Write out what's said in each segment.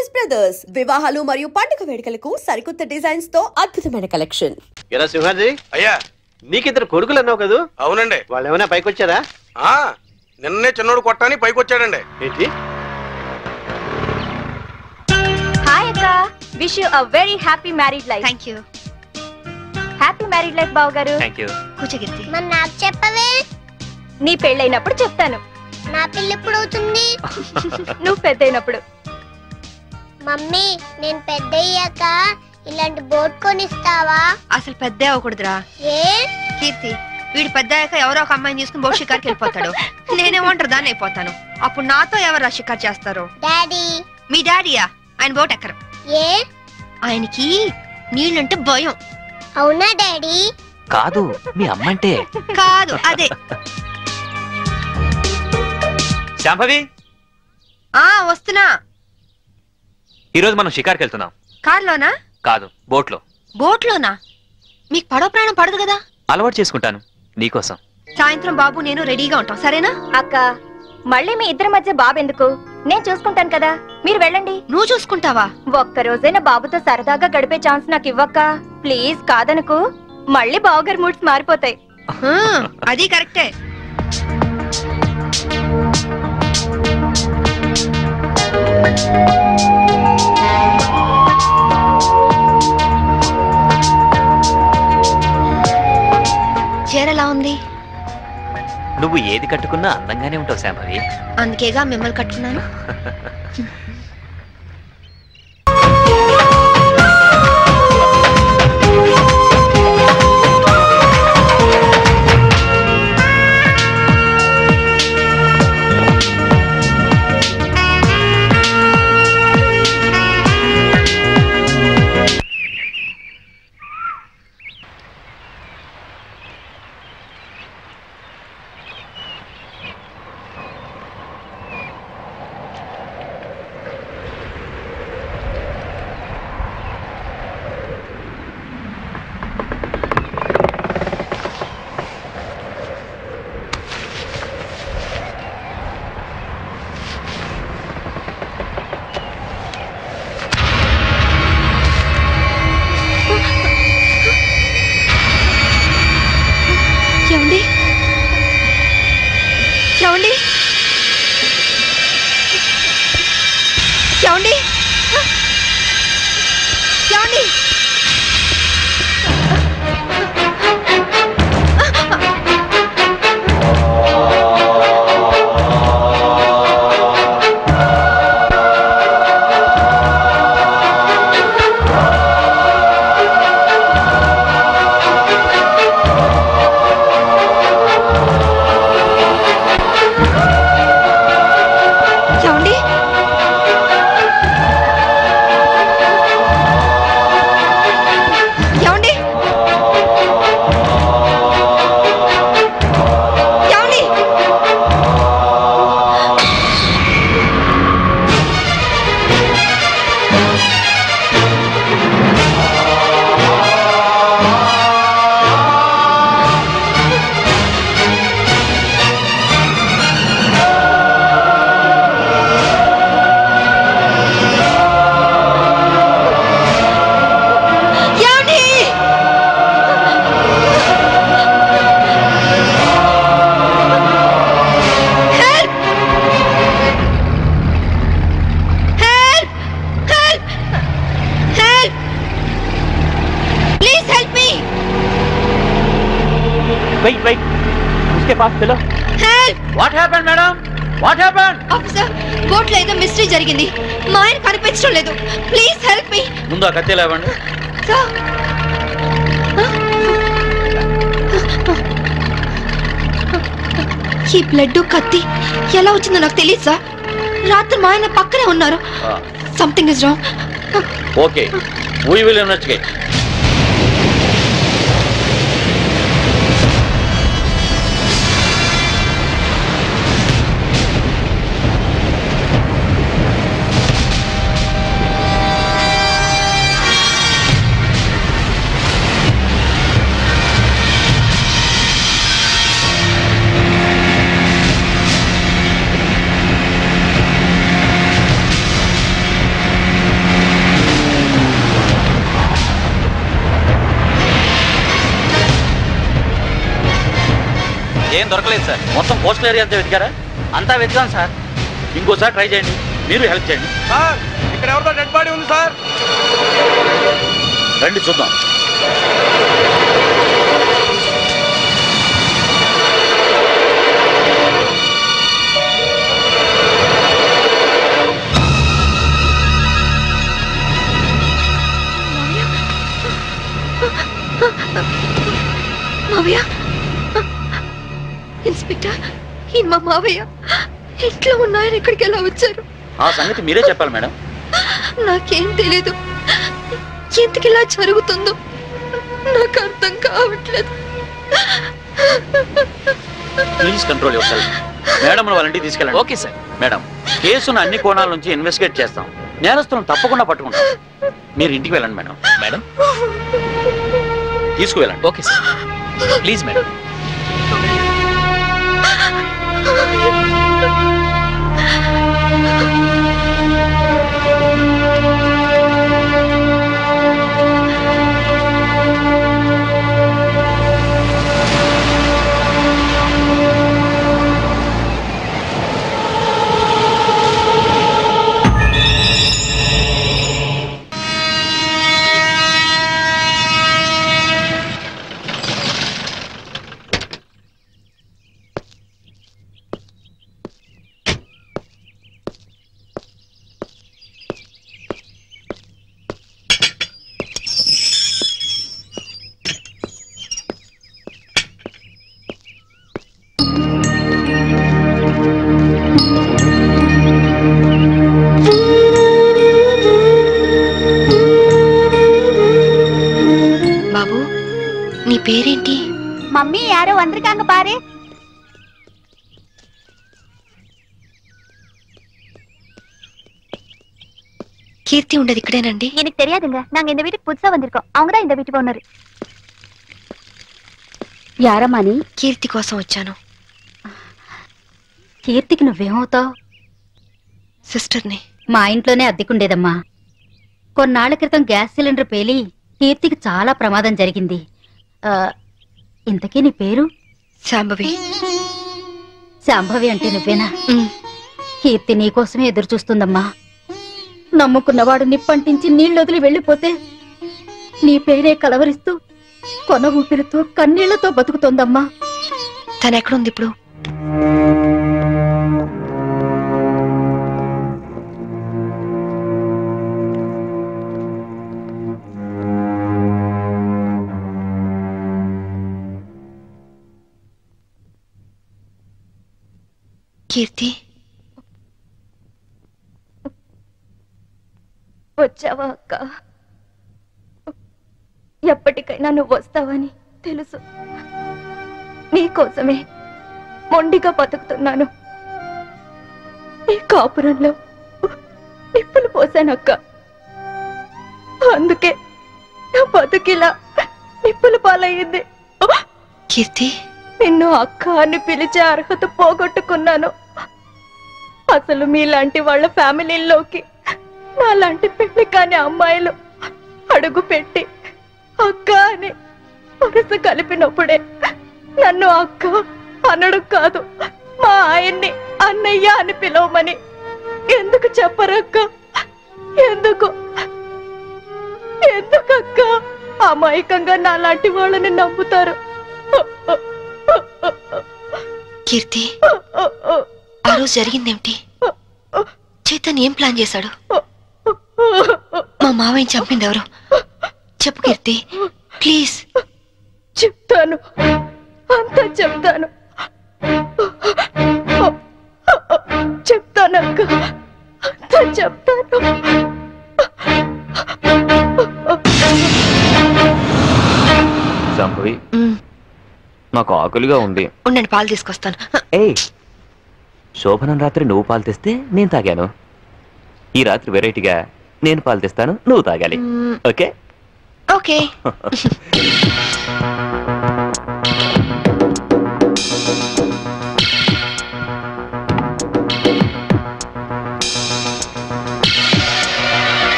Choice brothers వివాహాలు మరియు పండుగ వేడుకలకు సరికొత్త డిజైన్స్ తో అద్భుతమైన కలెక్షన్. ఎరా సింహాజీ, అయ్యా నీకిద్దరు కొడుకులు అన్నావు కదా? అవునండి. వాళ్ళు ఏమైనా పైకి వచ్చారా? నిన్నే చిన్నోడు కొట్టాని పైకి వచ్చాడండి. ఏంటి? హాయ్ అక్క, wish you a very happy married life. Thank you. Happy married life బావ గారు. థాంక్యూ. కూర్చోగిద్ది. మరి నాకు చెప్పవే? నీ పెళ్ళైనప్పుడు చెప్తాను. నా పెళ్ళి ఎప్పుడు అవుతుంది? నువ్వు పెద్దయినప్పుడు. మమ్మీ, నేను పెద్దయ్యాక ఇలాంటి బోట్ కొనిస్తావా? అసలు పెద్ద అవ్వకూడదురా. ఏ? కీర్తి, వీడు పెద్ద అయ్యాక ఎవరో ఒక అమ్మాయిని తీసుకుని బోట్ షికార్కి వెళ్ళిపోతాడు. నేనేమంటారు దాన్ని అయిపోతాను. అప్పుడు నాతో ఎవరు షికార్ చేస్తారు? డాడీ. మీ డాడీయా? ఆయన బోట్ ఎక్కరు. ఏ? ఆయనకి నీళ్ళంటే భయం. అవునా డాడీ? కాదు, మీ అమ్మంటే. కాదు, అదే. శాంభవి, వస్తున్నా. ఈరోజు మనం షికార్కి వెళ్తున్నాం. కార్లోనా? కాదు, బోట్లో. బోట్లోనా? మీకు పడవ ప్రాణం పడదు కదా? అలవాటు చేసుకుంటాను నీకోసం. సాయంత్రం బాబు నేను రెడీగా ఉంటాం, సరేనా? అక్క, మళ్ళీ మీ ఇద్దరి మధ్య బాబు ఎందుకు? నేను చూసుకుంటాను కదా, మీరు వెళ్ళండి. నువ్వు చూసుకుంటావా? ఒక్క రోజైనా బాబుతో సరదాగా గడిపే ఛాన్స్ నాకు ఇవ్వక్క ప్లీజ్. కాదనుకు, మళ్ళీ బావగారి మూడ్స్ మారిపోతాయి. అది కరెక్టే. చీరలా ఉంది? నువ్వు ఏది కట్టుకున్నా అందంగానే ఉంటావు శాంభవి. అందుకేగా మిమ్మల్ని కట్టుకున్నాను. Wait. उसके पास चलो. Help! What happened, madam? What happened? Officer, boat లో ఏదో మిస్టరీ జరిగింది. మా ఆయన కనిపించడం లేదు. Please help me. ముందు ఆ కత్తి లేవండి. సార్. ఈ బ్లడ్ కత్తి ఎలా వచ్చిందో నాకు తెలియదు సార్. రాత్రి మా ఆయన పక్కనే ఉన్నారు. Something is wrong. Okay, we will investigate. ఏం దొరకలేదు సార్. మొత్తం కోస్టల్ ఏరియా అంతా వెతికారా? అంతా వెతికాం సార్. ఇంకోసారి ట్రై చేయండి, మీరు హెల్ప్ చేయండి. సార్ ఇక్కడ ఎవరితో డెడ్ బాడీ ఉంది సార్. రండి చూద్దాం. మావయ్య, ఇన్స్పెక్టర్, ఈయన మా మావయ్య. ఇంట్లో ఉన్నాయని ఇక్కడికి ఎలా వచ్చారు? ఆ సంగతి మీరే చెప్పాలి మేడం. నాకేం తెలీదు. ఎందుకు ఇలా జరుగుతుందో నాకు అర్థం కావట్లేదు. Please control your self. Madam వాళ్ళ ఇంటికి తీసుకెళ్ళండి. Okay sir. మేడం, కేసును అన్ని కోణాల నుంచి ఇన్వెస్టిగేట్ చేస్తాం. నేరస్తులను తప్పకుండా పట్టుకుంటాం. మీరు ఇంటికి వెళ్ళండి మేడం. మేడం తీసుకువెళ్ళండి. Okay sir. Please madam. బాబు, నీ పేరేంటి? మమ్మీ యారో వందరికాంగ పారే. కీర్తి ఉండదు ఇక్కడేనండి? எனக்கு தெரியாதுங்க. நாங்க இந்த வீட்டுக்கு புதுசா வந்திருக்கோம். அவங்க தான் இந்த வீட்டுக்கு ஓனர். యారమ్మని? కీర్తి కోసం వచ్చాను. కీర్తికి నువ్వేమవుతావు? సిస్టర్ని. మా ఇంట్లోనే అద్దెకుండేదమ్మా. కొన్నాళ్ల క్రితం గ్యాస్ సిలిండర్ పేలి కీర్తికి చాలా ప్రమాదం జరిగింది. ఇంతకీ నీ పేరు? శాంభవి. శాంభవి అంటే నువ్వేనా? కీర్తి నీకోసమే ఎదురు చూస్తుందమ్మా. నమ్ముకున్నవాడు నిప్పంటించి నీళ్ళొదిలి వెళ్ళిపోతే నీ పేరే కలవరిస్తూ కొన ఊపిరితో కన్నీళ్లతో బతుకుతోందమ్మా. తను ఎక్కడుంది ఇప్పుడు? కీర్తి, వచ్చావా అక్క? ఎప్పటికైనా నువ్వు వస్తావని తెలుసు. నీకోసమే మొండిగా బతుకుతున్నాను. ఈ కాపురంలో నిప్పులు పోసానక్క. అందుకే నా బతుకిలా నిప్పుల పాలయ్యింది. కీర్తి, నిన్ను అక్క అని పిలిచే అర్హత పోగొట్టుకున్నాను. అసలు మీలాంటి వాళ్ళ ఫ్యామిలీలోకి నాలాంటి పెళ్లి కాని అమ్మాయిలు అడుగు పెట్టి అక్క అని వరుస కలిపినప్పుడే నన్ను అక్క అనడు కాదు, మా ఆయన్ని అన్నయ్య అని పిలవమని ఎందుకు చెప్పరక్క? ఎందుకు ఎందుకక్క అమాయకంగా నాలాంటి వాళ్ళని నమ్ముతారు? కీర్తి, ఆ రోజు జరిగిందేమిటి? చైతన్ ఏం ప్లాన్ చేశాడు? మా మావయ్యని చంపింది ఎవరు? చెప్పు కీర్తి, ప్లీజ్. చెప్తాను, అంతా చెప్తాను. చెప్తానక్క, అంతా చెప్తాను. సంభవి, నాకు ఆకలిగా ఉంది. ఉండండి, పాలు తీసుకొస్తాను. ఏయ్, శోభనం రాత్రి నువ్వు పాలు తెస్తే నేను తాగాను. ఈ రాత్రి వెరైటీగా నేను పాలు తెస్తాను, నువ్వు తాగాలి. Okay okay.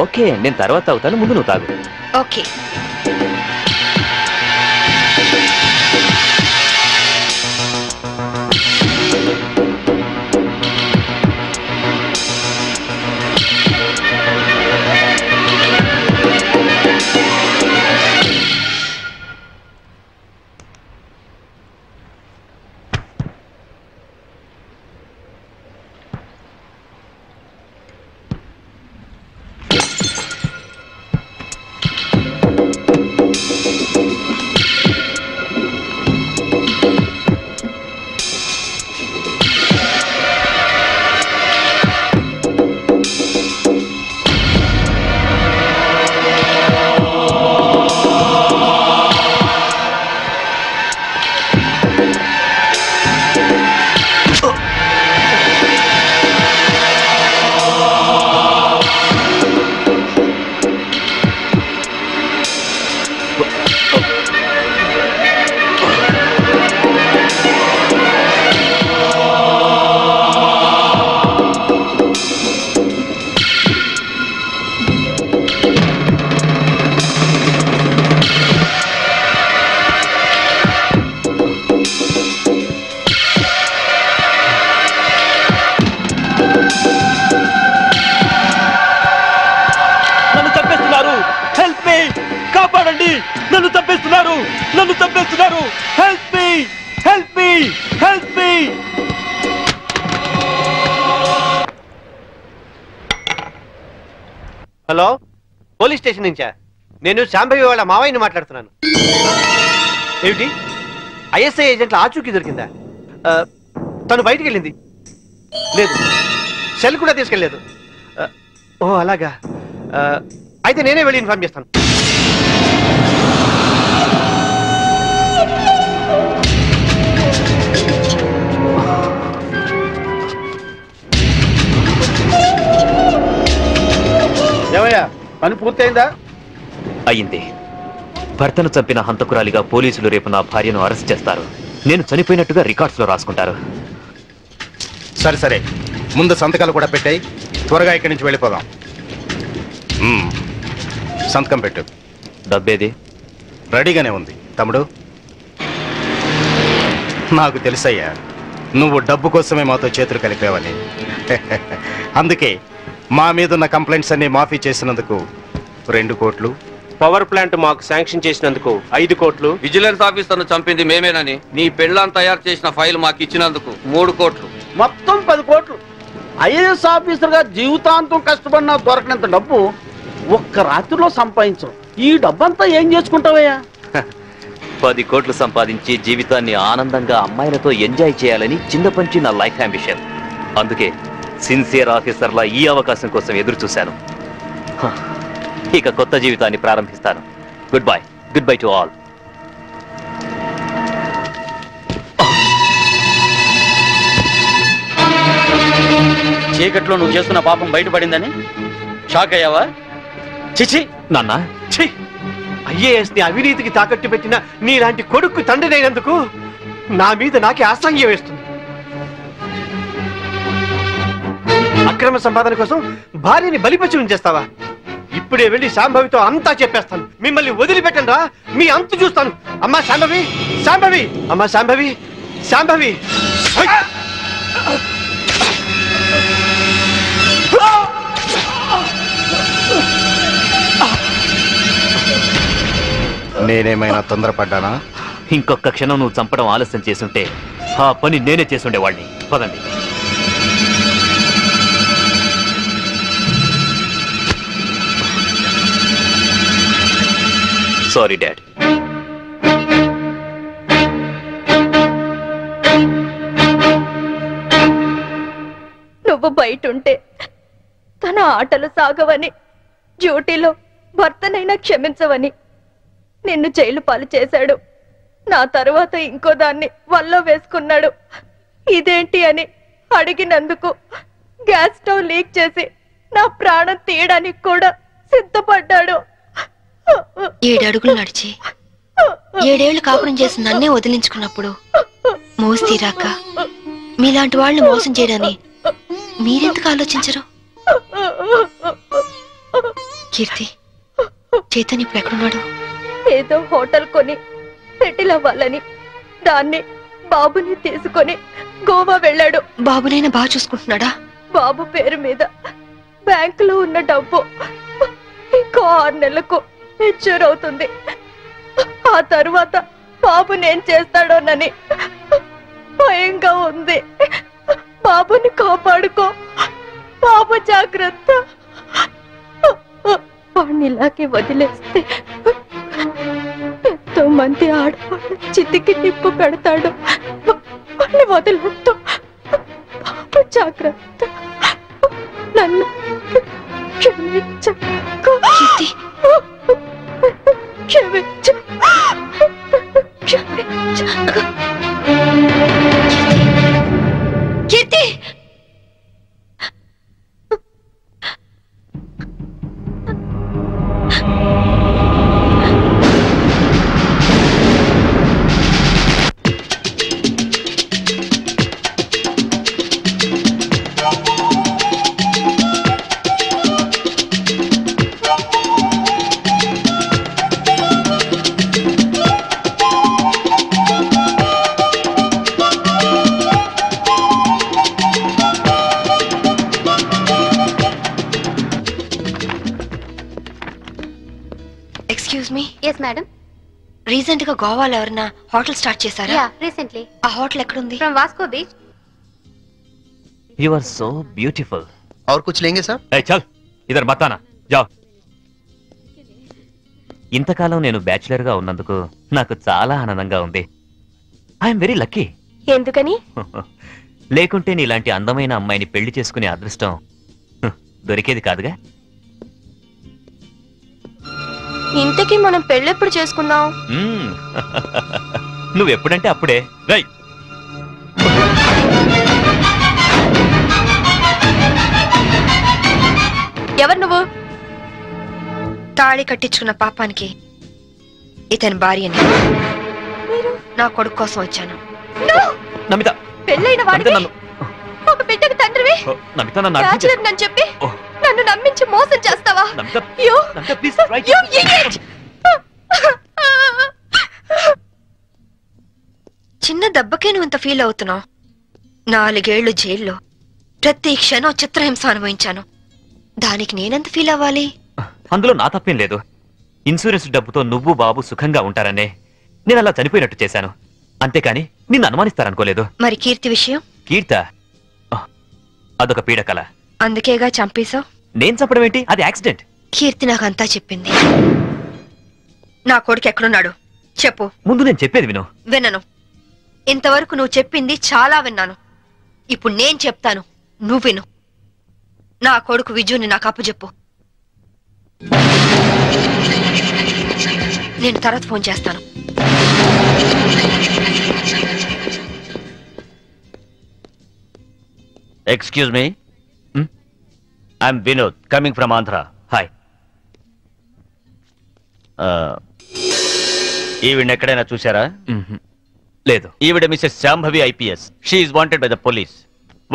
ఓకే, నేను తర్వాత తాగుతాను, ముందు నువ్వు తాగు. ఓకే. హలో, పోలీస్ స్టేషన్ నుంచా? నేను శాంభవి వాళ్ళ మావయ్యని మాట్లాడుతున్నాను. ఏమిటి, ఐఎస్ఐ ఏజెంట్ల ఆచూకీ దొరికిందా? తను బయటికి వెళ్ళింది లేదు, సెల్ కూడా తీసుకెళ్ళలేదు. ఓ అలాగా, అయితే నేనే వెళ్ళి ఇన్ఫార్మ్ చేస్తాను. ఏమయ్యా, పని పూర్తయిందా? అయింది. భర్తను చంపిన హంతకురాలిగా పోలీసులు రేపు నా భార్యను అరెస్ట్ చేస్తారు. నేను చనిపోయినట్టుగా రికార్డ్స్ లో రాసుకుంటారు. సరే సరే, ముందు సంతకాలు కూడా పెట్టాయి, త్వరగా ఇక్కడి నుంచి వెళ్ళిపోదాం. సంతకం పెట్టు. డబ్బేది? రెడీగానే ఉంది తమ్ముడు. నాకు తెలుసయ్యా, నువ్వు డబ్బు కోసమే మాతో చేతులు కలిపావని. అందుకే మా మీదున్న కంప్లైంట్స్ అన్ని మాఫీ చేసినందుకు 2 కోట్లు, పవర్ ప్లాంట్ మాకు శాంక్షన్ చేసినందుకు 5 కోట్లు, విజిలెన్స్ ఆఫీసర్ను చంపింది మేమేనని నీ పెళ్ళాన్ని తయారు చేసిన ఫైల్ మాకు ఇచ్చినందుకు 3 కోట్లు, మొత్తం 10 కోట్లు. ఐఏఎస్ ఆఫీసర్ గా జీవితాంతం కష్టపడినా దొరకనంత డబ్బు ఒక్క రాత్రిలో సంపాదించవు. ఈ డబ్బంతా ఏం చేసుకుంటావయ్యా? 10 కోట్లు సంపాదించి జీవితాన్ని ఆనందంగా అమ్మాయిలతో ఎంజాయ్ చేయాలని చిన్నపంచి నా లైఫ్ అంబిషన్. అందుకే సిన్సియర్ ఆఫీసర్లా ఈ అవకాశం కోసం ఎదురు చూశాను. ఇక కొత్త జీవితాన్ని ప్రారంభిస్తాను. Good bye to all. చీకట్లో నువ్వు చేస్తున్న పాపం బయటపడిందని షాక్ అయ్యావా? చిచి నాన్న, ఐఏఎస్ ని అవినీతికి తాకట్టు పెట్టిన నీలాంటి కొడుకు తండ్రినైనందుకు నా మీద నాకే అసహ్యం వేస్తుంది. అక్రమ సంపాదన కోసం భార్యని బలిపశువుని చేస్తావా? ఇప్పుడే వెళ్ళి శాంభవితో అంతా చెప్పేస్తాను. మిమ్మల్ని వదిలిపెట్టండి రా, మీ అంతు చూస్తాను. అమ్మా శాంభవి, శాంభవి, అమ్మా శాంభవి, శాంభవి. నేనేమైనా తొందరపడ్డానా? ఇంకొక క్షణం నువ్వు చంపడం ఆలస్యం చేసుంటే ఆ పని నేనే చేసుండేవాడిని. పదండి. Sorry dad. నువ్వు బయటుంటే తన ఆటలు సాగవని, డ్యూటీలో భర్తనైనా క్షమించవని నిన్ను జైలు పాలు చేశాడు. నా తరువాత ఇంకో దాన్ని వల్లో వేసుకున్నాడు. ఇదేంటి అని అడిగినందుకు గ్యాస్ స్టవ్ లీక్ చేసి నా ప్రాణం తీయడానికి కూడా సిద్ధపడ్డాడు. 7 అడుగులు నడిచి 7 ఏళ్లు కాపురం చేసి నన్నే వదిలించుకున్నప్పుడు మోసి తీరాక మీలాంటి వాళ్ళని మోసం చేయడాన్ని మీరెందుకు ఆలోచించరు? కీర్తి చైతన్య ఇప్పుడు ఎక్కడున్నాడు? ఏదో హోటల్ కొని సెటిల్ అవ్వాలని దాన్ని బాబుని తీసుకొని గోవా వెళ్ళాడు. బాబునైనా బాగా చూసుకుంటున్నాడా? బాబు పేరు మీద బ్యాంకులో ఉన్న డబ్బు ఇంకో 6 నెలలకు మెచ్యూర్ అవుతుంది. ఆ తరువాత బాబు నేను చేస్తాడోనని భయంగా ఉంది. బాబుని కాపాడుకో, బాబు జాగ్రత్త. వాడిని ఇలాగే వదిలేస్తే ఎంతో మంది ఆడవాళ్ళు చితికి నిప్పు పెడతాడు. వాడిని వదిలేస్తూ బాబు జాగ్రత్త. నన్ను క్షమించకు. క్షమించు. క్షమించకు. Keerthi yes madam. రీసెంట్ గా గోవాలో ఎవరన్నా హోటల్ స్టార్ట్ చేశారా? Yeah, recently. ఆ హోటల్ ఎక్కడుంది? From Vasco beach. You are so beautiful. और कुछ लेंगे साहब? ए चल इधर मत आना जाओ. ఇంతకాలం నేను బ్యాచిలర్ గా ఉన్నందుకు నాకు చాలా ఆనందంగా ఉంది. I'm very lucky. ఎందుకని? లేకుంటే నీలాంటి అందమైన అమ్మాయిని పెళ్లి చేసుకునే అదృష్టం దొరికేది కాదుగా. ఇంతకీ మనం పెళ్ళెప్పుడు చేసుకుందాం? నువ్వెప్పుడంటే అప్పుడే. రై ఎవరు నువ్వు? తాళి కట్టించుకున్న పాపానికి ఇతని భార్యని నా కొడుకు కోసం వచ్చాను. నమిత, పెళ్ళైన వాడివి, ఒక బిడ్డకు తండ్రివి, బ్యాచిలర్ నన్ను చెప్పి నన్ను నమ్మించి మోసం చేస్తావా? చిన్న దెబ్బకే నువ్వు ఇంత ఫీల్ అవుతున్నావు. 4 ఏళ్లు జైల్లో ప్రతి క్షణం చిత్రహింస అనుభవించాను. దానికి నేనెంత ఫీల్ అవ్వాలి? అందులో నా తప్పేం లేదు. ఇన్సూరెన్స్ డబ్బుతో నువ్వు బాబు సుఖంగా ఉంటారనే నేను అలా చనిపోయినట్టు చేశాను. అంతేకాని నిన్ను అనుమానిస్తారనుకోలేదు. మరి కీర్తి విషయం? కీర్త అదొక పీడకల. అందుకేగా చంపేశావు. నేను చెప్పడం ఏంటి? అది యాక్సిడెంట్. కీర్తి నాకంతా చెప్పింది. నా కొడుకు ఎక్కడున్నాడు చెప్పు. ముందు నేను చెప్పేది విను. వినను. ఇంతవరకు నువ్వు చెప్పింది చాలా విన్నాను. ఇప్పుడు నేను చెప్తాను, నువ్వు విను. నా కొడుకు విజుని నాకు అప్పచెప్పు. నేను తర్వాత ఫోన్ చేస్తాను. Excuse me, I'm Vinod coming from Andhra. Hi. ఈవిడ ఎక్కడైనా చూసారా? లేదు. ఈవిడ Mrs Shambhavi IPS. She is wanted by the police.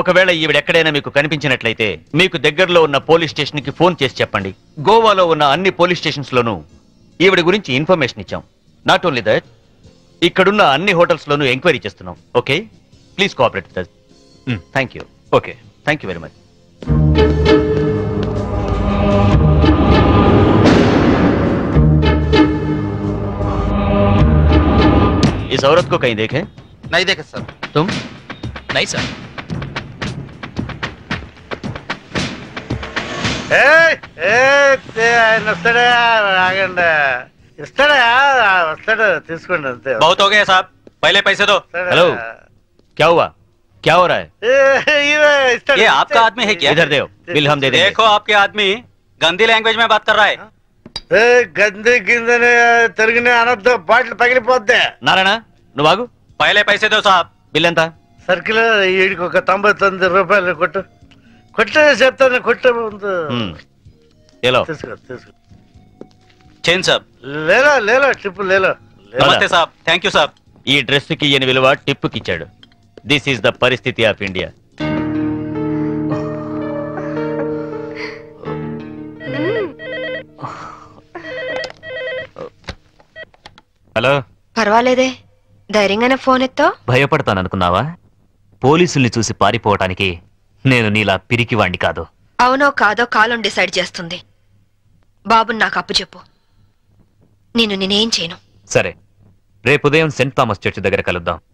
ఒకవేళ ఈవిడ ఎక్కడైనా మీకు కనిపించినట్లయితే మీకు దగ్గరలో ఉన్న పోలీస్ స్టేషన్ కి ఫోన్ చేసి చెప్పండి. గోవాలో ఉన్న అన్ని పోలీస్ స్టేషన్స్ లోనూ ఈవిడ గురించి ఇన్ఫర్మేషన్ ఇచ్చాం. నాట్ ఓన్లీ దట్, ఇక్కడున్న అన్ని హోటల్స్ లోనూ ఎంక్వైరీ చేస్తున్నాం. Okay, please cooperate with us. Thank you. Okay, thank you very much. इस औरत को कहीं देखे? नहीं देखे सर. तुम? नहीं सर. बहुत हो गया साहब, पहले पैसे दो. हेलो, क्या हुआ? क्या हो रहा है? ये आपका आदमी है क्या? इधर दो, बिल हम दे देंगे. देखो आपके आदमी गंदी लैंग्वेज में बात कर रहा है. गंदी गिंदने तिरगने అనొద్దు, బాటిల్ పగిలిపోద్ది. నారాయణ నువ్వు ఆగు. पहले पैसे दो साहब. బిల్ ఎంత? సర్కిల్ ఈడికి ఒక 99 రూపాయలు కొట్టు. కొట్టే చెప్తాను, కొట్టే ముందు తీసుకో తీసుకో. चेन साहब. లేలో లేలో టిప్పు లేలో. नमस्ते साहब. थैंक यू साहब. ఈ డ్రెస్ కి ఈయన విలువ టిప్పుకి ఇచ్చాడు. దిస్ ఈస్ ద పరిస్థితి ఆఫ్ ఇండియా. హలో. పర్వాలేదే, ధైర్యంగానే ఫోన్ ఎత్తో. భయపడతాననుకున్నావా? పోలీసుల్ని చూసి పారిపోవటానికి నేను నీలా పిరికివాణ్ణి కాదు. అవునో కాదో కాలం డిసైడ్ చేస్తుంది. బాబుని నాకు అప్పు చెప్పు, నేనేం చేయను. సరే, రేపు ఉదయం సెంట్ థామస్ చర్చ్ దగ్గర కలుద్దాం.